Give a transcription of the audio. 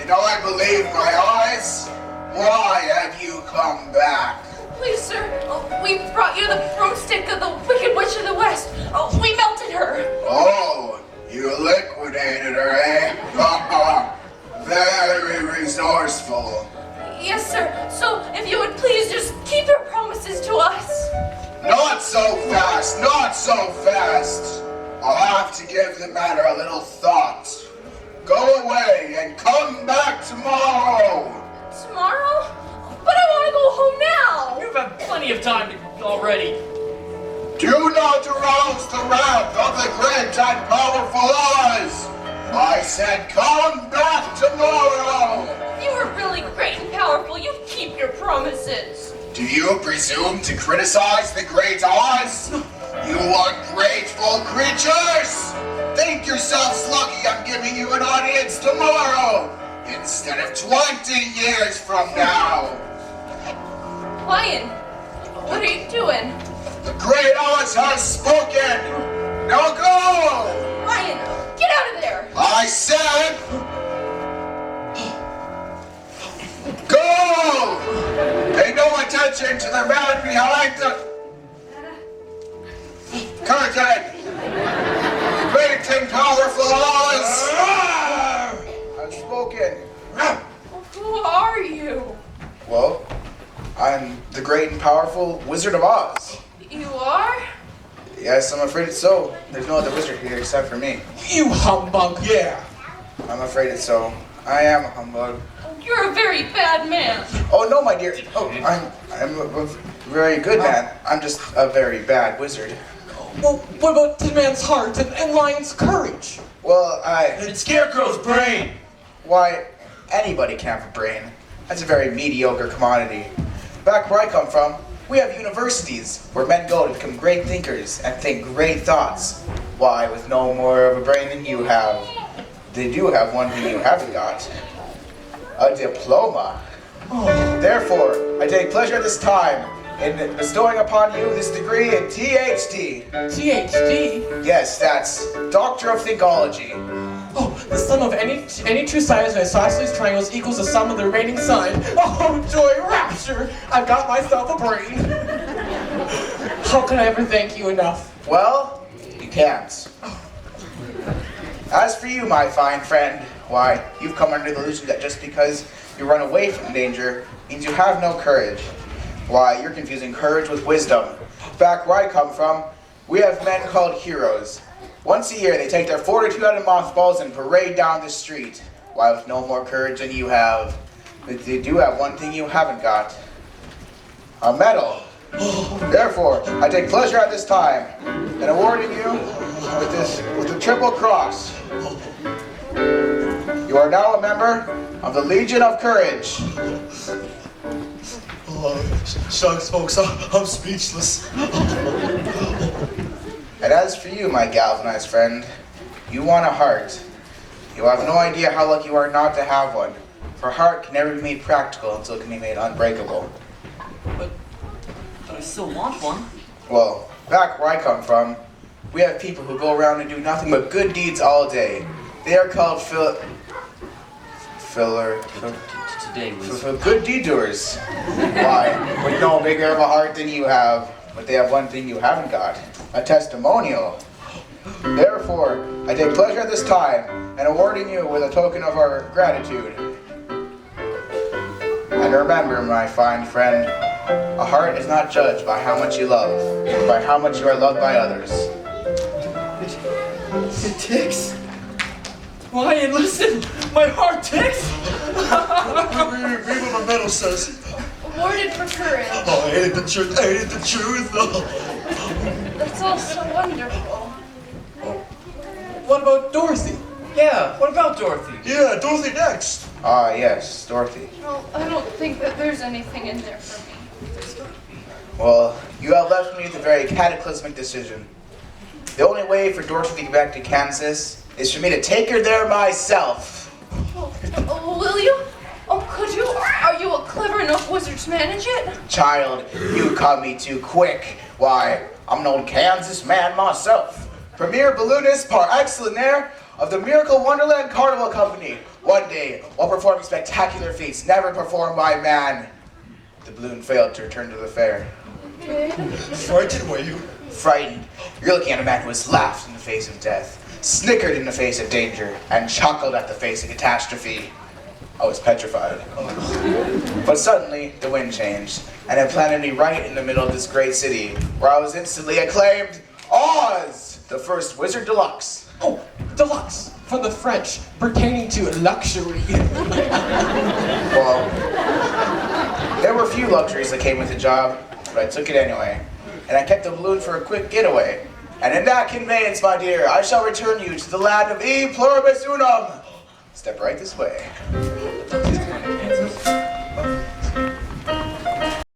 Can I believe my eyes? Why have you come back? Please, sir, we brought you the broomstick of the Wicked Witch of the West. We melted her. Oh, you liquidated her, eh? Very resourceful. Yes, sir. So, if you would please just keep your promises to us. Not so fast, not so fast. I'll have to give the matter a little thought. Go away and come back tomorrow. Tomorrow? But I want to go home now. You've had plenty of time already. Do not arouse the wrath of the great and powerful Oz. I said come back tomorrow. You are really great and powerful. You keep your promises. Do you presume to criticize the great Oz? You ungrateful creatures! Think yourselves lucky I'm giving you an audience tomorrow instead of 20 years from now. Lion, what are you doing? The great Oz has spoken. Now go! Lion, get out of there! I said, go! Pay no attention to the man behind the curtain. Great and powerful Oz has spoken. Who are you? Well, I'm the great and powerful Wizard of Oz. You are? Yes, I'm afraid it's so. There's no other wizard here except for me. You humbug! Yeah, I'm afraid it's so. I am a humbug. You're a very bad man. Oh no, my dear. Oh, I'm a very good man. I'm just a very bad wizard. Well, what about the man's heart and Lion's courage? Well, And Scarecrow's brain. Why, anybody can have a brain. That's a very mediocre commodity. Back where I come from, we have universities where men go to become great thinkers and think great thoughts. Why, with no more of a brain than you have, they do have one thing you haven't got. A diploma. Therefore, I take pleasure this time in bestowing upon you this degree in THD. THD? Yes, that's Doctor of Thinkology. Oh, the sum of any two sides of isosceles triangles equals the sum of the remaining side. Oh, joy, rapture! I've got myself a brain. How can I ever thank you enough? Well, you can't. As for you, my fine friend, why, you've come under the illusion that just because you run away from danger means you have no courage. Why, you're confusing courage with wisdom. Back where I come from, we have men called heroes. Once a year, they take their 42-headed mothballs and parade down the street. Why, with no more courage than you have. But they do have one thing you haven't got. A medal. Therefore, I take pleasure at this time in awarding you with the Triple Cross. You are now a member of the Legion of Courage. Shucks, folks, I'm speechless. And as for you, my galvanized friend, you want a heart. You have no idea how lucky you are not to have one. For a heart can never be made practical until it can be made unbreakable. But I still want one. Well, back where I come from, we have people who go around and do nothing but good deeds all day. They are called Today was... good deed doers. Why, with no bigger of a heart than you have, but they have one thing you haven't got, a testimonial. Therefore, I take pleasure at this time in awarding you with a token of our gratitude. And remember, my fine friend, a heart is not judged by how much you love, but by how much you are loved by others. It ticks. Lion, listen! My heart ticks! Read what my medal says. Awarded for courage. Oh, I hated the truth. I hated the truth. That's all so wonderful. What about Dorothy? Yeah, what about Dorothy? Yeah, Dorothy next. Ah, yes, Dorothy. Well, I don't think that there's anything in there for me. Well, you have left me with a very cataclysmic decision. The only way for Dorothy to get back to Kansas is for me to take her there myself. Oh, will you? Oh, could you? Are you a clever enough wizard to manage it? Child, you caught me too quick. Why, I'm an old Kansas man myself. Premier balloonist par excellence of the Miracle Wonderland Carnival Company. One day, while performing spectacular feats never performed by man, the balloon failed to return to the fair. Frightened, were you? Frightened, you're looking at a man who has laughed in the face of death, snickered in the face of danger, and chuckled at the face of catastrophe. I was petrified. But suddenly, the wind changed, and it planted me right in the middle of this great city, where I was instantly acclaimed Oz, the first Wizard Deluxe. Oh, deluxe, from the French, pertaining to luxury. Well, there were few luxuries that came with the job, but I took it anyway. And I kept the balloon for a quick getaway. And in that conveyance, my dear, I shall return you to the land of E pluribus unum. Step right this way.